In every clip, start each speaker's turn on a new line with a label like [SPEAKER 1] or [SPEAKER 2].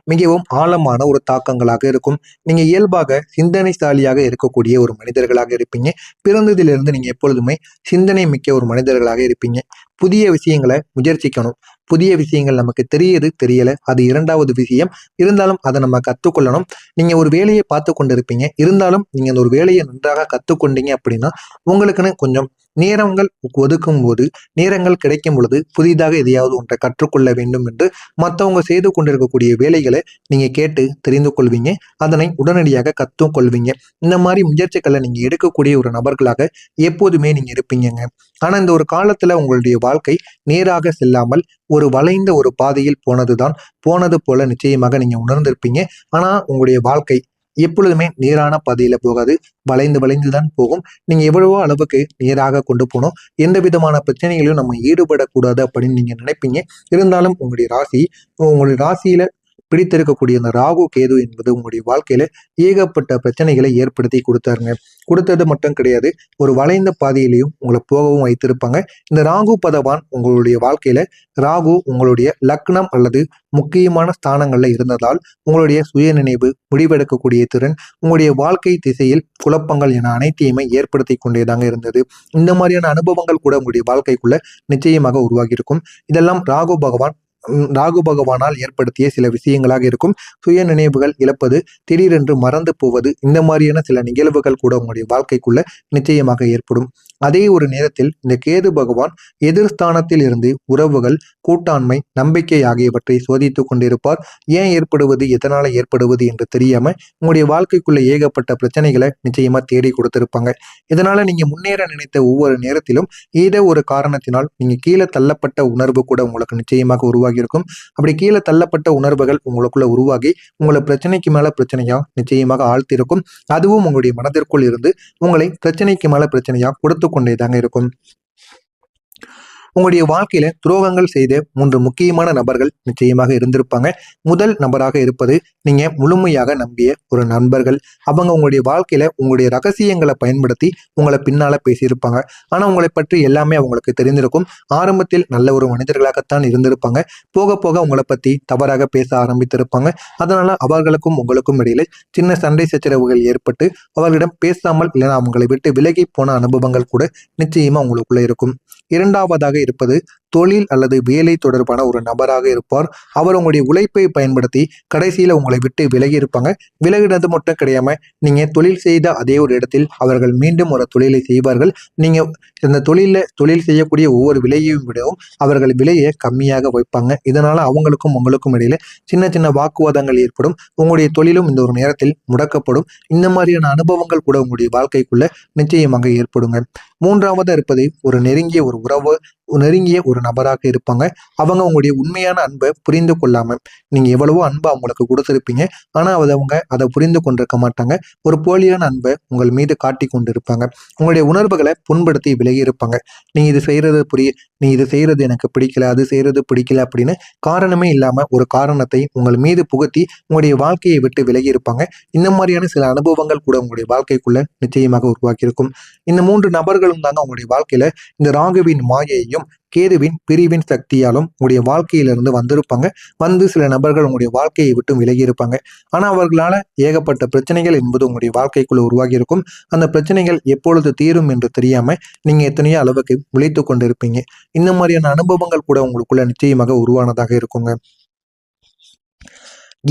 [SPEAKER 1] மிகவும் ஆழமான ஒரு தாக்கங்களாக இருக்கும். நீங்க இயல்பாக சிந்தனைசாலியாக இருக்கக்கூடிய ஒரு மனிதர்களாக இருப்பீங்க. பிறந்ததிலிருந்து நீங்க எப்பொழுதுமே சிந்தனை மிக்க ஒரு மனிதர்களாக இருப்பீங்க. புதிய விஷயங்களை முயற்சிக்கணும். புதிய விஷயங்கள் நமக்கு தெரியுது தெரியல அது இரண்டாவது விஷயம். இருந்தாலும் அதை நம்ம கத்துக்கொள்ளணும். நீங்க ஒரு வேலையை பார்த்து கொண்டிருப்பீங்க. இருந்தாலும் நீங்க அந்த ஒரு வேலையை நன்றாக கத்துக்கொண்டீங்க அப்படின்னா உங்களுக்குன்னு கொஞ்சம் நேரங்கள் ஒதுக்கும் போது, நேரங்கள் கிடைக்கும் பொழுது புதிதாக எதையாவது ஒன்றை கற்றுக்கொள்ள வேண்டும் என்று மற்றவங்க செய்து கொண்டிருக்கக்கூடிய வேலைகளை நீங்க கேட்டு தெரிந்து கொள்வீங்க. அதனை உடனடியாக கற்றுக்கொள்வீங்க. இந்த மாதிரி முயற்சிகளை நீங்க எடுக்கக்கூடிய ஒரு நபர்களாக எப்போதுமே நீங்க இருப்பீங்கங்க. ஆனா இந்த ஒரு காலத்துல உங்களுடைய வாழ்க்கை நேராக செல்லாமல் ஒரு வளைந்த ஒரு பாதையில் போனது போல நிச்சயமாக நீங்க உணர்ந்திருப்பீங்க. ஆனா உங்களுடைய வாழ்க்கை எப்பொழுதுமே நேரான பாதையில போகாது. வளைந்து வளைந்து தான் போகும். நீங்க எவ்வளவோ அளவுக்கு நேராக கொண்டு போனோம். எந்த விதமான பிரச்சனைகளையும் நம்ம ஈடுபடக்கூடாது அப்படின்னு நீங்க நினைப்பீங்க. இருந்தாலும் உங்களுடைய ராசியில பிடித்திருக்கக்கூடிய அந்த ராகு கேது என்பது உங்களுடைய வாழ்க்கையில ஏகப்பட்ட பிரச்சனைகளை ஏற்படுத்தி கொடுத்தாருங்க. கொடுத்தது மட்டும் கிடையாது, ஒரு வளைந்த பாதையிலையும் உங்களை போகவும் வைத்திருப்பாங்க. இந்த ராகு பகவான் உங்களுடைய வாழ்க்கையில ராகு உங்களுடைய லக்னம் அல்லது முக்கியமான ஸ்தானங்கள்ல இருந்ததால் உங்களுடைய சுய நினைவு, முடிவெடுக்கக்கூடிய திறன், உங்களுடைய வாழ்க்கை திசையில் குழப்பங்கள் என அனைத்தையுமே ஏற்படுத்தி கொண்டேதாங்க இருந்தது. இந்த மாதிரியான அனுபவங்கள் கூட உங்களுடைய வாழ்க்கைக்குள்ள நிச்சயமாக உருவாகி இருக்கும். இதெல்லாம் ராகு பகவானால் ஏற்படுத்திய சில விஷயங்களாக இருக்கும். சுய நினைவுகள் இழப்பது, திடீரென்று மறந்து போவது, இந்த மாதிரியான சில நிகழ்வுகள் கூட உங்களுடைய வாழ்க்கைக்குள்ள நிச்சயமாக ஏற்படும். அதே ஒரு நேரத்தில் இந்த கேது பகவான் எதிர்ஸ்தானத்தில் இருந்து உறவுகள், கூட்டாண்மை, நம்பிக்கை ஆகியவற்றை சோதித்துக் கொண்டிருப்பார். ஏன் ஏற்படுவது, எதனால ஏற்படுவது என்று தெரியாம உங்களுடைய வாழ்க்கைக்குள்ள ஏகப்பட்ட பிரச்சனைகளை நிச்சயமா தேடி கொடுத்திருப்பாங்க. இதனால நீங்க முன்னேற நினைத்த ஒவ்வொரு நேரத்திலும் ஏதோ ஒரு காரணத்தினால் நீங்க கீழே தள்ளப்பட்ட உணர்வு கூட உங்களுக்கு நிச்சயமாக உருவாகி இருக்கும். அப்படி கீழே தள்ளப்பட்ட உணர்வுகள் உங்களுக்குள்ள உருவாகி உங்களை பிரச்சனைக்கு மேல பிரச்சனையா நிச்சயமாக ஆழ்த்திருக்கும். அதுவும் உங்களுடைய மனதிற்குள் இருந்து உங்களை பிரச்சனைக்கு மேல பிரச்சனையா கொடுத்து கொண்டேதாங்க இருக்கும். உங்களுடைய வாழ்க்கையில துரோகங்கள் செய்த 3 முக்கியமான நபர்கள் நிச்சயமாக இருந்திருப்பாங்க. முதல் நபராக இருப்பது நீங்க முழுமையாக நம்பிய ஒரு நண்பர்கள். அவங்க உங்களுடைய வாழ்க்கையில உங்களுடைய ரகசியங்களை பயன்படுத்தி உங்களை பின்னால பேசியிருப்பாங்க. ஆனா உங்களை பற்றி எல்லாமே அவங்களுக்கு தெரிந்திருக்கும். ஆரம்பத்தில் நல்ல ஒரு மனிதர்களாகத்தான் இருந்திருப்பாங்க. போக போக உங்களை பத்தி தவறாக பேச ஆரம்பித்திருப்பாங்க. அதனால அவர்களுக்கும் உங்களுக்கும் இடையில சின்ன சண்டை சச்சரவுகள் ஏற்பட்டு அவர்களிடம் பேசாமல் இல்லைன்னா அவங்களை விட்டு விலகி போன அனுபவங்கள் கூட நிச்சயமா உங்களுக்குள்ள இருக்கும். இரண்டாவதாக இருப்பது தொழில் அல்லது வேலை தொடர்பான ஒரு நபராக இருப்பார். அவர் உங்களுடைய உழைப்பை பயன்படுத்தி கடைசியில உங்களை விட்டு விலகி இருப்பாங்க. விலகினது மட்டும் கிடையாம நீங்க தொழில் செய்த அதே ஒரு இடத்தில் அவர்கள் மீண்டும் ஒரு தொழிலை செய்வார்கள். நீங்க இந்த தொழில் செய்யக்கூடிய ஒவ்வொரு விலையையும் விடவும் அவர்கள் விலையை கம்மியாக வைப்பாங்க. இதனால அவங்களுக்கும் உங்களுக்கும் இடையில சின்ன சின்ன வாக்குவாதங்கள் ஏற்படும். உங்களுடைய தொழிலும் இந்த ஒரு நேரத்தில் முடக்கப்படும். இந்த மாதிரியான அனுபவங்கள் கூட உங்களுடைய வாழ்க்கைக்குள்ள நிச்சயமாக ஏற்படுங்க. மூன்றாவது இருப்பது ஒரு நெருங்கிய ஒரு நபராக இருப்பாங்க. அவங்க உங்களுடைய உண்மையான அன்பை புரிந்து கொள்ளாம நீங்க எவ்வளவோ அன்பை அவங்களுக்கு கொடுத்திருப்பீங்க. ஆனா அவங்க அதை புரிந்து கொண்டிருக்க மாட்டாங்க. ஒரு போலியான அன்பை உங்கள் மீது காட்டி கொண்டு இருப்பாங்க. உங்களுடைய உணர்வுகளை புண்படுத்தி விலகி இருப்பாங்க. நீ இது செய்யறது எனக்கு பிடிக்கல, அது செய்யறது பிடிக்கல அப்படின்னு காரணமே இல்லாம ஒரு காரணத்தை உங்கள் மீது புகுத்தி உங்களுடைய வாழ்க்கையை விட்டு விலகி இருப்பாங்க. இந்த மாதிரியான சில அனுபவங்கள் கூட உங்களுடைய வாழ்க்கைக்குள்ள நிச்சயமாக உருவாக்கி இருக்கும். இந்த 3 நபர்களும் தாங்க உங்களுடைய வாழ்க்கையில இந்த ராகுவின் மாயையும் கேதுவின் பிரிவின் சக்தியாலும் உங்களுடைய வாழ்க்கையிலிருந்து வந்திருப்பாங்க. வந்து சில நபர்கள் உங்களுடைய வாழ்க்கையை விட்டு விலகி இருப்பாங்க. ஆனா அவர்களால ஏகப்பட்ட பிரச்சனைகள் என்பது உங்களுடைய வாழ்க்கைக்குள்ள உருவாகி இருக்கும். அந்த பிரச்சனைகள் எப்பொழுது தீரும் என்று தெரியாம நீங்க எத்தனையோ அளவுக்கு விழித்து கொண்டிருப்பீங்க. இந்த மாதிரியான அனுபவங்கள் கூட உங்களுக்குள்ள நிச்சயமாக உருவானதாக இருக்குங்க.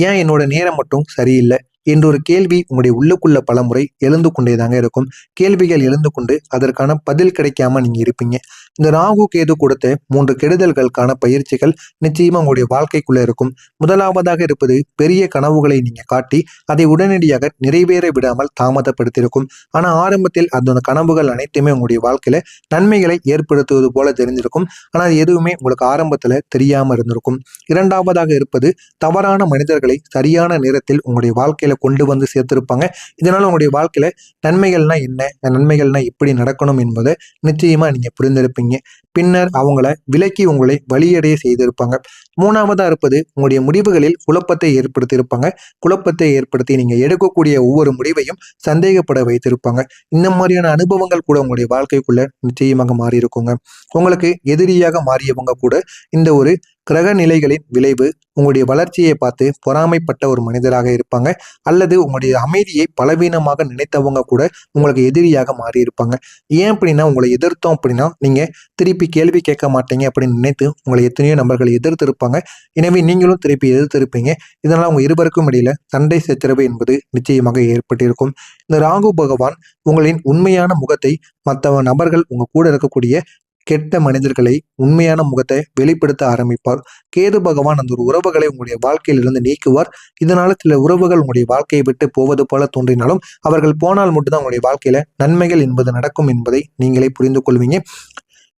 [SPEAKER 1] ஏன் என்னோட நேரம் மட்டும் சரியில்லை என்ற ஒரு கேள்வி உங்களுடைய உள்ளுக்குள்ள பலமுறை எழுந்து கொண்டேதாங்க இருக்கும். கேள்விகள் எழுந்து கொண்டு அதற்கான பதில் கிடைக்காம நீங்க இருப்பீங்க. இந்த ராகு கேது கொடுத்த 3 கெடுதல்களுக்கான பயிற்சிகள் நிச்சயமா உங்களுடைய வாழ்க்கைக்குள்ள இருக்கும். முதலாவதாக இருப்பது பெரிய கனவுகளை நீங்க காட்டி அதை உடனடியாக நிறைவேற விடாமல் தாமதப்படுத்தியிருக்கும். ஆனா ஆரம்பத்தில் அந்த கனவுகள் அனைத்துமே உங்களுடைய வாழ்க்கையில நன்மைகளை ஏற்படுத்துவது போல தெரிஞ்சிருக்கும். ஆனா அது எதுவுமே உங்களுக்கு ஆரம்பத்துல தெரியாம இருந்திருக்கும். இரண்டாவதாக இருப்பது தவறான மனிதர்களை சரியான நேரத்தில் உங்களுடைய வாழ்க்கையில கொண்டு வந்து சேர்த்திருப்பாங்க. இதனால உங்களுடைய வாழ்க்கையில நன்மைகள்னா என்ன, நன்மைகள்னா எப்படி நடக்கணும் என்பதை நிச்சயமா நீங்க புரிந்திருப்பீங்க. பின்னர் அவங்கள விலக்கி உங்களை வழியடைய செய்திருப்பாங்க. மூணாவதா இருப்பது உங்களுடைய முடிவுகளில் குழப்பத்தை ஏற்படுத்தியிருப்பாங்க. குழப்பத்தை ஏற்படுத்தி நீங்க எடுக்கக்கூடிய ஒவ்வொரு முடிவையும் சந்தேகப்பட வைத்திருப்பாங்க. இந்த மாதிரியான அனுபவங்கள் கூட உங்களுடைய வாழ்க்கைக்குள்ள நிச்சயமாக மாறி இருக்குங்க. உங்களுக்கு எதிரியாக மாறியவங்க கூட இந்த ஒரு கிரக நிலைகளின் விளைவு உங்களுடைய வளர்ச்சியை பார்த்து பொறாமைப்பட்ட ஒரு மனிதராக இருப்பாங்க. அல்லது உங்களுடைய அமைதியை பலவீனமாக நினைத்தவங்க கூட உங்களுக்கு எதிரியாக மாறி இருப்பாங்க. ஏன் அப்படின்னா, உங்களை எதிர்த்தோம் அப்படின்னா நீங்க திருப்பி கேள்வி கேட்க மாட்டீங்க அப்படின்னு நினைத்து உங்களை எத்தனையோ நபர்கள் எதிர்த்து இருப்பாங்க. எனவே நீங்களும் திருப்பி எதிர்த்து இருப்பீங்க. இதனால உங்க இருவருக்கும் இடையில சண்டை சச்சரவு என்பது நிச்சயமாக ஏற்பட்டிருக்கும். இந்த ராகு பகவான் உங்களின் உண்மையான முகத்தை மற்ற நபர்கள் உங்க கூட இருக்கக்கூடிய கெட்ட மனிதர்களை உண்மையான முகத்தை வெளிப்படுத்த ஆரம்பிப்பார். கேது பகவான் அந்த ஒரு உறவுகளை உங்களுடைய வாழ்க்கையிலிருந்து நீக்குவார். இதனால சில உறவுகள் உங்களுடைய வாழ்க்கையை விட்டு போவது போல தோன்றினாலும் அவர்கள் போனால் மட்டும்தான் உங்களுடைய வாழ்க்கையில நன்மைகள் என்பது நடக்கும் என்பதை நீங்களே புரிந்து கொள்வீங்க.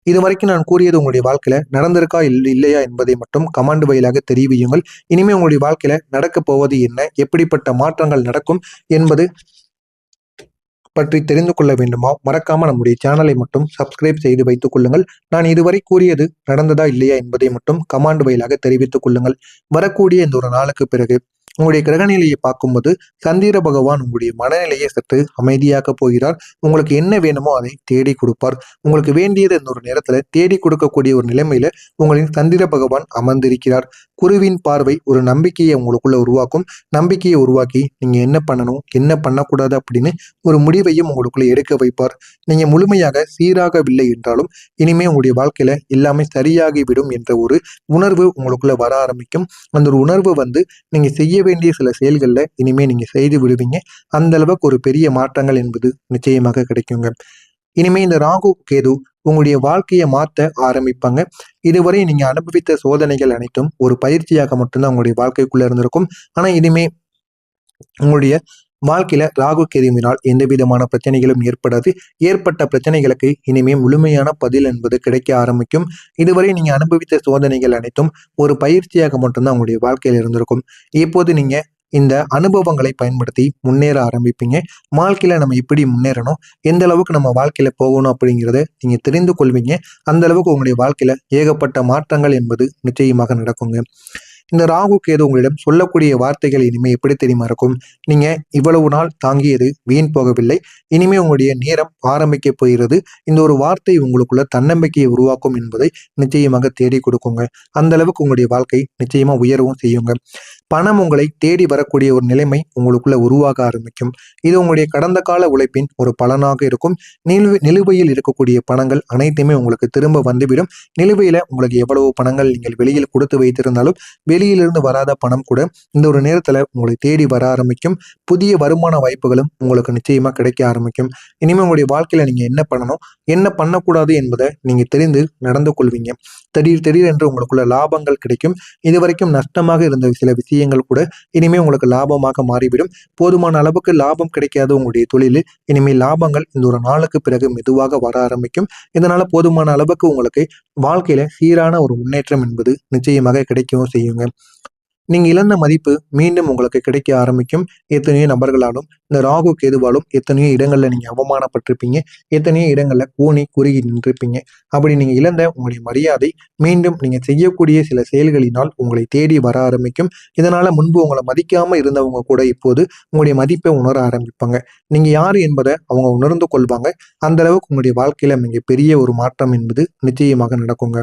[SPEAKER 1] இதுவரைக்கும் நான் கூறியது உங்களுடைய வாழ்க்கையில நடந்திருக்கா இல்லையா என்பதை மட்டும் கமெண்ட் வாயிலாக தெரிவியுங்கள். இனிமே உங்களுடைய வாழ்க்கையில நடக்கப் போவது என்ன, எப்படிப்பட்ட மாற்றங்கள் நடக்கும் என்பது பற்றி தெரிந்து கொள்ள வேண்டுமா? மறக்காம நம்முடைய சேனலை மட்டும் சப்ஸ்கிரைப் செய்து வைத்துக் கொள்ளுங்கள். நான் இதுவரை கூறியது நடந்ததா இல்லையா என்பதை மட்டும் கமெண்ட் வாயிலாக தெரிவித்துக் கொள்ளுங்கள். வரக்கூடிய இந்த ஒரு நாளுக்கு பிறகு உங்களுடைய கிரகநிலையை பார்க்கும்போது சந்திர பகவான் உங்களுடைய மனநிலையை சற்று அமைதியாக்க போகிறார். உங்களுக்கு என்ன வேணுமோ அதை தேடி கொடுப்பார். உங்களுக்கு வேண்டியது இந்த ஒரு நேரத்துல தேடி கொடுக்கக்கூடிய ஒரு நிலைமையில உங்களின் சந்திர பகவான் அமர்ந்திருக்கிறார். குருவின் பார்வை ஒரு நம்பிக்கையை உங்களுக்குள்ள உருவாக்கும். நம்பிக்கையை உருவாக்கி நீங்க என்ன பண்ணணும், என்ன பண்ணக்கூடாது அப்படின்னு ஒரு முடிவையும் உங்களுக்குள்ள எடுக்க வைப்பார். நீங்க முழுமையாக சீராகவில்லை என்றாலும் இனிமே உங்களுடைய வாழ்க்கையில எல்லாமே சரியாகிவிடும் என்ற ஒரு உணர்வு உங்களுக்குள்ள வர ஆரம்பிக்கும். அந்த ஒரு உணர்வு நீங்க செய்ய வேண்டிய சில செயல்கள்ல இனிமே நீங்க செய்து விடுவீங்க. அந்த அளவுக்கு ஒரு பெரிய மாற்றங்கள் என்பது நிச்சயமாக கிடைக்குங்க. இனிமே இந்த ராகு கேது உங்களுடைய வாழ்க்கையை மாற்ற ஆரம்பிப்பாங்க. இதுவரை நீங்க அனுபவித்த சோதனைகள் அனைத்தும் ஒரு பயிற்சியாக மட்டும்தான் உங்களுடைய வாழ்க்கைக்குள்ள இருந்திருக்கும். ஆனா இனிமே உங்களுடைய வாழ்க்கையில ராகு கேதுவினால் எந்த விதமான பிரச்சனைகளும் ஏற்படாது. ஏற்பட்ட பிரச்சனைகளுக்கு இனிமே முழுமையான பதில் என்பது கிடைக்க ஆரம்பிக்கும். இதுவரை நீங்க அனுபவித்த சோதனைகள் அனைத்தும் ஒரு பயிற்சியாக மட்டும்தான் உங்களுடைய வாழ்க்கையில இருந்திருக்கும். இப்போது நீங்க இந்த அனுபவங்களை பயன்படுத்தி முன்னேற ஆரம்பிப்பீங்க. வாழ்க்கையில நம்ம எப்படி முன்னேறணும், எந்த அளவுக்கு நம்ம வாழ்க்கையில போகணும் அப்படிங்கிறத நீங்க தெரிந்து கொள்வீங்க. அந்த அளவுக்கு உங்களுடைய வாழ்க்கையில ஏகப்பட்ட மாற்றங்கள் என்பது நிச்சயமாக நடக்குங்க. இந்த ராகு கேது உங்களிடம் சொல்லக்கூடிய வார்த்தைகள் இனிமே எப்படி தெரியுமா இருக்கும்? நீங்க இவ்வளவு நாள் தாங்கியது வீண் போகவில்லை. இனிமே உங்களுடைய நேரம் ஆரம்பிக்க போகிறது. இந்த ஒரு வார்த்தை உங்களுக்குள்ள தன்னம்பிக்கையை உருவாக்கும் என்பதை நிச்சயமாக தேடி கொடுக்குங்க. அந்த அளவுக்கு உங்களுடைய வாழ்க்கை நிச்சயமா உயரவும் செய்யுங்க. பணம் உங்களை தேடி வரக்கூடிய ஒரு நிலைமை உங்களுக்குள்ள உருவாக ஆரம்பிக்கும். இது உங்களுடைய கடந்த கால உழைப்பின் ஒரு பலனாக இருக்கும். நிலுவையில் இருக்கக்கூடிய பணங்கள் அனைத்துமே உங்களுக்கு திரும்ப வந்துவிடும். நிலுவையில உங்களுக்கு எவ்வளவு பணங்கள் நீங்கள் வெளியில் கொடுத்து வைத்திருந்தாலும் வெளியிலிருந்து வராத பணம் கூட இந்த ஒரு நேரத்துல உங்களை தேடி வர ஆரம்பிக்கும். புதிய வருமான வாய்ப்புகளும் உங்களுக்கு நிச்சயமா கிடைக்க ஆரம்பிக்கும். இனிமே உங்களுடைய வாழ்க்கையில நீங்க என்ன பண்ணணும், என்ன பண்ணக்கூடாது என்பதை நீங்க தெரிந்து நடந்து கொள்வீங்க. திடீர் என்று உங்களுக்குள்ள லாபங்கள் கிடைக்கும். இதுவரைக்கும் நஷ்டமாக இருந்த சில விஷயங்கள் கூட இனிமே உங்களுக்கு லாபமாக மாறிவிடும். போதுமான அளவுக்கு லாபம் கிடைக்காத உங்களுடைய தொழிலில் இனிமேல் லாபங்கள் இந்த ஒரு நாளுக்கு பிறகு மெதுவாக வர ஆரம்பிக்கும். இதனால போதுமான அளவுக்கு உங்களுக்கு வாழ்க்கையில சீரான ஒரு முன்னேற்றம் என்பது நிச்சயமாக கிடைக்கவும் செய்யுங்க. நீங்க இழந்த மதிப்பு மீண்டும் உங்களுக்கு கிடைக்க ஆரம்பிக்கும். எத்தனையோ நபர்களாலும் இந்த ராகு கேதுவாலும் எத்தனையோ இடங்கள்ல நீங்க அவமானப்பட்டிருப்பீங்க. எத்தனையோ இடங்கள்ல கூனி குறுகி நின்றிருப்பீங்க. அப்படி நீங்க இழந்த உங்களுடைய மரியாதை மீண்டும் நீங்க செய்யக்கூடிய சில செயல்களினால் உங்களை தேடி வர ஆரம்பிக்கும். இதனால முன்பு உங்களை மதிக்காம இருந்தவங்க கூட இப்போது உங்களுடைய மதிப்பை உணர ஆரம்பிப்பாங்க. நீங்க யாரு என்பதை அவங்க உணர்ந்து கொள்வாங்க. அந்த அளவுக்கு உங்களுடைய வாழ்க்கையில மிக பெரிய ஒரு மாற்றம் என்பது நிச்சயமாக நடக்குங்க.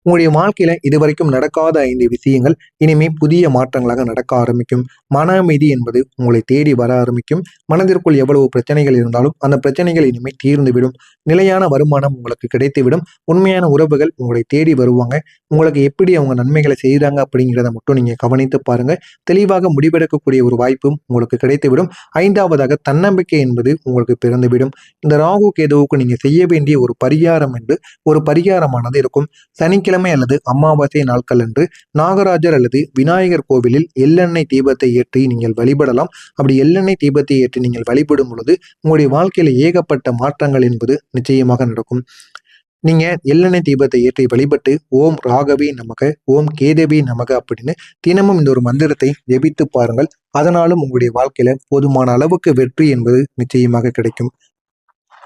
[SPEAKER 1] உங்களுடைய வாழ்க்கையில இதுவரைக்கும் நடக்காத 5 விஷயங்கள் இனிமே புதிய மாற்றங்களாக நடக்க ஆரம்பிக்கும். மன அமைதி என்பது உங்களை தேடி வர ஆரம்பிக்கும். மனதிற்குள் எவ்வளவு பிரச்சனைகள் இருந்தாலும் அந்த பிரச்சனைகள் இனிமே தீர்ந்துவிடும். நிலையான வருமானம் உங்களுக்கு கிடைத்துவிடும். உண்மையான உறவுகள் உங்களை தேடி வருவாங்க. உங்களுக்கு எப்படி அவங்க நன்மைகளை செய்கிறாங்க அப்படிங்கிறத மட்டும் நீங்க கவனித்து பாருங்க. தெளிவாக முடிவெடுக்கக்கூடிய ஒரு வாய்ப்பும் உங்களுக்கு கிடைத்துவிடும். 5வதாக தன்னம்பிக்கை என்பது உங்களுக்கு பிறந்துவிடும். இந்த ராகு கேதுவுக்கு நீங்க செய்ய வேண்டிய ஒரு பரிகாரம் என்று ஒரு பரிகாரமானது இருக்கும். சனிக்கிழமை அல்லது அமாவாசை நாட்கள் அன்று நாகராஜர் அல்லது விநாயகர் கோவிலில் எள்ளெண்ணெய் தீபத்தை ஏற்றி நீங்கள் வழிபடலாம். அப்படி எள்ளெண்ணெய் தீபத்தை ஏற்றி நீங்கள் வழிபடும் பொழுது உங்களுடைய வாழ்க்கையில ஏகப்பட்ட மாற்றங்கள் என்பது நிச்சயமாக நடக்கும். நீங்க எள்ளெண்ணெய் தீபத்தை ஏற்றி வழிபட்டு ஓம் ராகவே நமக, ஓம் கேதவே நமக அப்படின்னு தினமும் இந்த ஒரு மந்திரத்தை ஜெபித்து பாருங்கள். அதனாலும் உங்களுடைய வாழ்க்கையில போதுமான அளவுக்கு வெற்றி என்பது நிச்சயமாக கிடைக்கும்.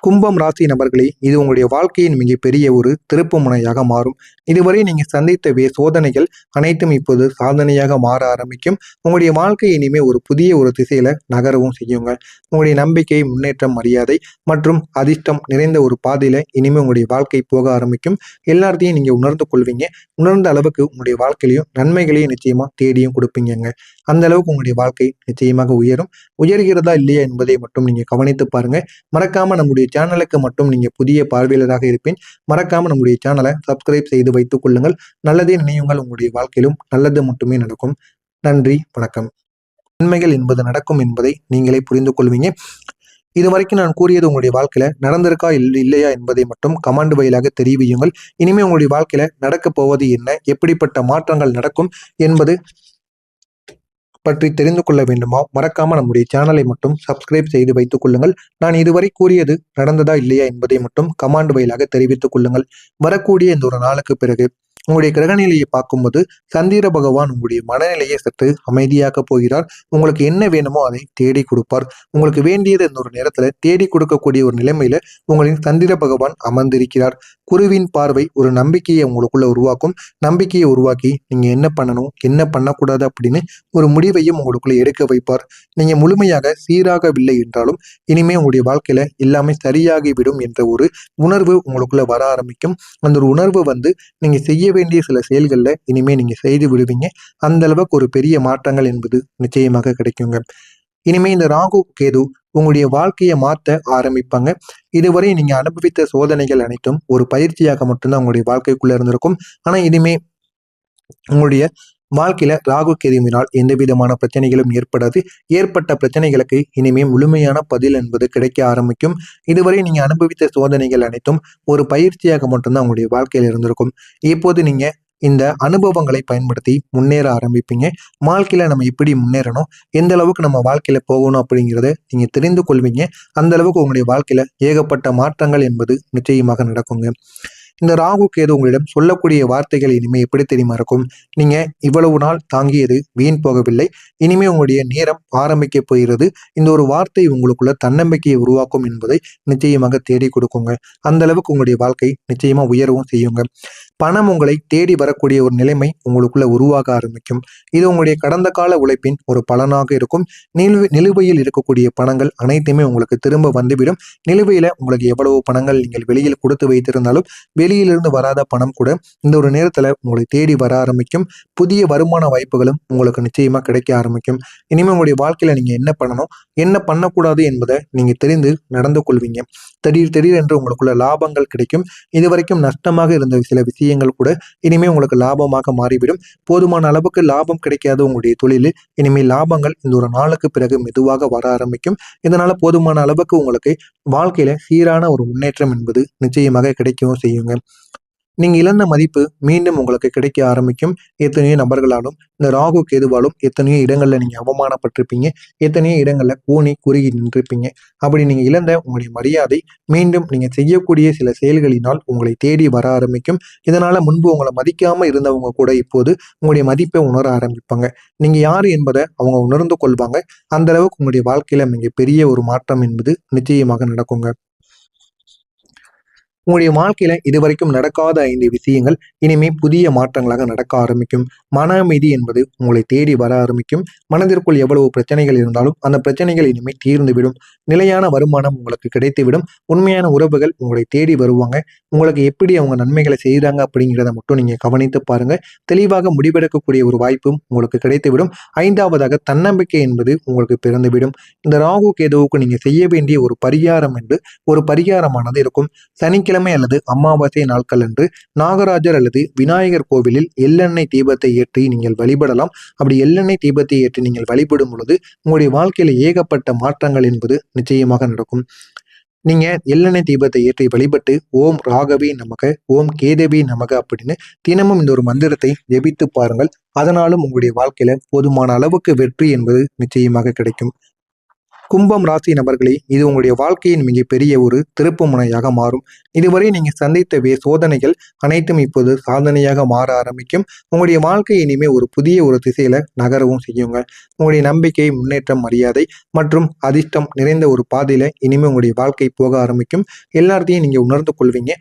[SPEAKER 1] கும்பம் ராசி நபர்களே, இது உங்களுடைய வாழ்க்கையின் மிகப்பெரிய ஒரு திருப்பு முனையாக மாறும். இதுவரை நீங்க சந்தித்த சோதனைகள் அனைத்தும் இப்போது சாதனையாக மாற ஆரம்பிக்கும். உங்களுடைய வாழ்க்கை இனிமே ஒரு புதிய ஒரு திசையில நகரவும் செய்யுங்க. உங்களுடைய நம்பிக்கை, முன்னேற்றம், மரியாதை மற்றும் அதிர்ஷ்டம் நிறைந்த ஒரு பாதையில இனிமே உங்களுடைய வாழ்க்கை போக ஆரம்பிக்கும். எல்லாத்தையும் நீங்க உணர்ந்து கொள்வீங்க. உணர்ந்த அளவுக்கு உங்களுடைய வாழ்க்கையிலையும் நன்மைகளையும் நிச்சயமா தேடியும் கொடுப்பீங்க. அந்த அளவுக்கு உங்களுடைய வாழ்க்கை நிச்சயமாக உயரும். உயர்கிறதா இல்லையா என்பதை மட்டும் நீங்க கவனித்து பாருங்க. மறக்காம நம்முடைய சேனலுக்கு மட்டும் நீங்க புதிய பார்வையாளராக இருப்பேன். மறக்காம நம்முடைய சேனலை சப்ஸ்கிரைப் செய்து வைத்துக் கொள்ளுங்கள். நல்லதே நினையுங்கள், உங்களுடைய வாழ்க்கையிலும் நல்லது மட்டுமே நடக்கும். நன்றி, வணக்கம். நன்மைகள் என்பது நடக்கும் என்பதை நீங்களே புரிந்து கொள்வீங்க. இதுவரைக்கும் நான் கூறியது உங்களுடைய வாழ்க்கையில நடந்திருக்கா இல்லையா என்பதை மட்டும் கமெண்ட் வாயிலாக தெரிவியுங்கள். இனிமே உங்களுடைய வாழ்க்கையில நடக்க போவது என்ன, எப்படிப்பட்ட மாற்றங்கள் நடக்கும் என்பது பற்றி தெரிந்து கொள்ள வேண்டுமா? மறக்காம நம்முடைய சேனலை மட்டும் சப்ஸ்கிரைப் செய்து வைத்துக் கொள்ளுங்கள். நான் இதுவரை கூறியது நடந்ததா இல்லையா என்பதை மட்டும் கமாண்ட் வாயிலாக தெரிவித்துக் கொள்ளுங்கள். வரக்கூடிய இந்த ஒரு நாளுக்கு பிறகு உங்களுடைய கிரகநிலையை பார்க்கும்போது சந்திர பகவான் உங்களுடைய மனநிலையை சற்று அமைதியாக்க போகிறார். உங்களுக்கு என்ன வேணுமோ அதை தேடி கொடுப்பார். உங்களுக்கு வேண்டியது இந்த ஒரு நேரத்துல தேடி கொடுக்கக்கூடிய ஒரு நிலைமையில உங்களின் சந்திர பகவான் அமர்ந்திருக்கிறார். குருவின் பார்வை ஒரு நம்பிக்கையை உங்களுக்குள்ள உருவாக்கும். நம்பிக்கையை உருவாக்கி நீங்க என்ன பண்ணணும், என்ன பண்ணக்கூடாது அப்படின்னு ஒரு முடிவையும் உங்களுக்குள்ள எடுக்க வைப்பார். நீங்க முழுமையாக சீராகவில்லை என்றாலும் இனிமே உங்களுடைய வாழ்க்கையில எல்லாமே சரியாகிவிடும் என்ற ஒரு உணர்வு உங்களுக்குள்ள வர ஆரம்பிக்கும். அந்த ஒரு உணர்வு நீங்க செய்ய வேண்டிய சில செயல்கள்ல இனிமே நீங்க செய்து விடுவீங்க. அந்த அளவுக்கு ஒரு பெரிய மாற்றங்கள் என்பது நிச்சயமாக கிடைக்குங்க. இனிமே இந்த ராகு கேது உங்களுடைய வாழ்க்கையை மாற்ற ஆரம்பிப்பாங்க. இதுவரை நீங்க அனுபவித்த சோதனைகள் அனைத்தும் ஒரு பயிற்சியாக மட்டும்தான் உங்களுடைய வாழ்க்கைக்குள்ள இருந்திருக்கும். ஆனா இனிமே உங்களுடைய வாழ்க்கையில ராகு கேதுவினால் எந்த விதமான பிரச்சனைகளும் ஏற்படாது. ஏற்பட்ட பிரச்சனைகளுக்கு இனிமே முழுமையான பதில் என்பது கிடைக்க ஆரம்பிக்கும். இதுவரை நீங்க அனுபவித்த சோதனைகள் அனைத்தும் ஒரு பயிற்சியாக மட்டும்தான் உங்களுடைய வாழ்க்கையில இருந்திருக்கும். இப்போது நீங்க இந்த அனுபவங்களை பயன்படுத்தி முன்னேற ஆரம்பிப்பீங்க. வாழ்க்கையில நம்ம எப்படி முன்னேறணும், எந்த அளவுக்கு நம்ம வாழ்க்கையில போகணும் அப்படிங்கிறத நீங்க தெரிந்து கொள்வீங்க. அந்த அளவுக்கு உங்களுடைய வாழ்க்கையில ஏகப்பட்ட மாற்றங்கள் என்பது நிச்சயமாக நடக்குங்க. இந்த ராகு கேது உங்களிடம் சொல்லக்கூடிய வார்த்தைகள் இனிமே எப்படி தெரியுமா இருக்கும்? நீங்க இவ்வளவு நாள் தாங்கியது வீண் போகவில்லை. இனிமே உங்களுடைய நேரம் ஆரம்பிக்க போகிறது. இந்த ஒரு வார்த்தை உங்களுக்குள்ள தன்னம்பிக்கையை உருவாக்கும் என்பதை நிச்சயமாக தேடி கொடுக்குங்க. அந்த அளவுக்கு உங்களுடைய வாழ்க்கை நிச்சயமா உயரவும் செய்யுங்க. பணம் உங்களை தேடி வரக்கூடிய ஒரு நிலைமை உங்களுக்குள்ள உருவாக ஆரம்பிக்கும். இது உங்களுடைய கடந்த கால உழைப்பின் ஒரு பலனாக இருக்கும். நிலுவையில் இருக்கக்கூடிய பணங்கள் அனைத்துமே உங்களுக்கு திரும்ப வந்துவிடும். நிலுவையில உங்களுக்கு எவ்வளவு பணங்கள் நீங்கள் வெளியில் கொடுத்து வைத்திருந்தாலும் வெளியிலிருந்து வராத பணம் கூட இந்த ஒரு நேரத்துல உங்களை தேடி வர ஆரம்பிக்கும். புதிய வருமான வாய்ப்புகளும் உங்களுக்கு நிச்சயமா கிடைக்க ஆரம்பிக்கும். இனிமே உங்களுடைய வாழ்க்கையில நீங்க என்ன பண்ணணும், என்ன பண்ணக்கூடாது என்பதை நீங்க தெரிந்து நடந்து கொள்வீங்க. திடீர் என்று உங்களுக்குள்ள லாபங்கள் கிடைக்கும். இதுவரைக்கும் நஷ்டமாக இருந்த சில விஷயங்கள் கூட இனிமே உங்களுக்கு லாபமாக மாறிவிடும். போதுமான அளவுக்கு லாபம் கிடைக்காத உங்களுடைய தொழிலில் இனிமேல் லாபங்கள் இந்த ஒரு நாளுக்கு பிறகு மெதுவாக வர ஆரம்பிக்கும். இதனால போதுமான அளவுக்கு உங்களுக்கு வாழ்க்கையில சீரான ஒரு முன்னேற்றம் என்பது நிச்சயமாக கிடைக்கவும் செய்யுங்க. நீங்க இழந்த மதிப்பு மீண்டும் உங்களுக்கு கிடைக்க ஆரம்பிக்கும். எத்தனையோ நபர்களாலும் இந்த ராகு கேதுவாலும் எத்தனையோ இடங்கள்ல நீங்க அவமானப்பட்டிருப்பீங்க. எத்தனையோ இடங்கள்ல கூனி குறுகி நின்றிருப்பீங்க. அப்படி நீங்க இழந்த உங்களுடைய மரியாதை மீண்டும் நீங்க செய்யக்கூடிய சில செயல்களினால் உங்களை தேடி வர ஆரம்பிக்கும். இதனால முன்பு உங்களை மதிக்காம இருந்தவங்க கூட இப்போது உங்களுடைய மதிப்பை உணர ஆரம்பிப்பாங்க. நீங்க யாரு என்பதை அவங்க உணர்ந்து கொள்வாங்க. அந்த அளவுக்கு உங்களுடைய வாழ்க்கையில மிக பெரிய ஒரு மாற்றம் என்பது நிச்சயமாக நடக்குங்க. உங்களுடைய வாழ்க்கையில இதுவரைக்கும் நடக்காத 5 விஷயங்கள் இனிமே புதிய மாற்றங்களாக நடக்க ஆரம்பிக்கும். மன அமைதி என்பது உங்களை தேடி வர ஆரம்பிக்கும். மனதிற்குள் எவ்வளவு பிரச்சனைகள் இருந்தாலும் அந்த பிரச்சனைகள் இனிமே தீர்ந்துவிடும். நிலையான வருமானம் உங்களுக்கு கிடைத்துவிடும். உண்மையான உறவுகள் உங்களை தேடி வருவாங்க. உங்களுக்கு எப்படி அவங்க நன்மைகளை செய்கிறாங்க அப்படிங்கிறத மட்டும் நீங்க கவனித்து பாருங்க. தெளிவாக முடிவெடுக்கக்கூடிய ஒரு வாய்ப்பும் உங்களுக்கு கிடைத்துவிடும். 5வதாக தன்னம்பிக்கை என்பது உங்களுக்கு பிறந்துவிடும். இந்த ராகு கேதுவுக்கு நீங்க செய்ய வேண்டிய ஒரு பரிகாரம் என்று ஒரு பரிகாரமானது இருக்கும். சனிக்கிழமை அல்லது அமாவாசை நாட்கள் அன்று நாகராஜர் அல்லது விநாயகர் கோவிலில் எள்ளெண்ணெய் தீபத்தை ஏற்றி நீங்கள் வழிபடலாம். அப்படி எள்ளெண்ணெய் தீபத்தை ஏற்றி நீங்கள் வழிபடும் பொழுது உங்களுடைய வாழ்க்கையில ஏகப்பட்ட மாற்றங்கள் என்பது நிச்சயமாக நடக்கும். நீங்க எள்ளெண்ணெய் தீபத்தை ஏற்றி வழிபட்டு ஓம் ராகவே நமக, ஓம் கேதவி நமக அப்படின்னு தினமும் இந்த ஒரு மந்திரத்தை ஜெபித்து பாருங்கள். அதனாலும் உங்களுடைய வாழ்க்கையில போதுமான அளவுக்கு வெற்றி என்பது நிச்சயமாக கிடைக்கும். கும்பம் ராசி நபர்களே, இது உங்களுடைய வாழ்க்கையின் மிகப்பெரிய ஒரு திருப்பு முனையாக மாறும். இதுவரை நீங்க சந்தித்த சோதனைகள் அனைத்தும் இப்போது சாதனையாக மாற ஆரம்பிக்கும். உங்களுடைய வாழ்க்கை இனிமே ஒரு புதிய ஒரு திசையில நகரவும் செய்யுங்க. உங்களுடைய நம்பிக்கை, முன்னேற்றம், மரியாதை மற்றும் அதிர்ஷ்டம் நிறைந்த ஒரு பாதையில இனிமே உங்களுடைய வாழ்க்கை போக ஆரம்பிக்கும். எல்லாத்தையும் நீங்க உணர்ந்து கொள்வீங்க.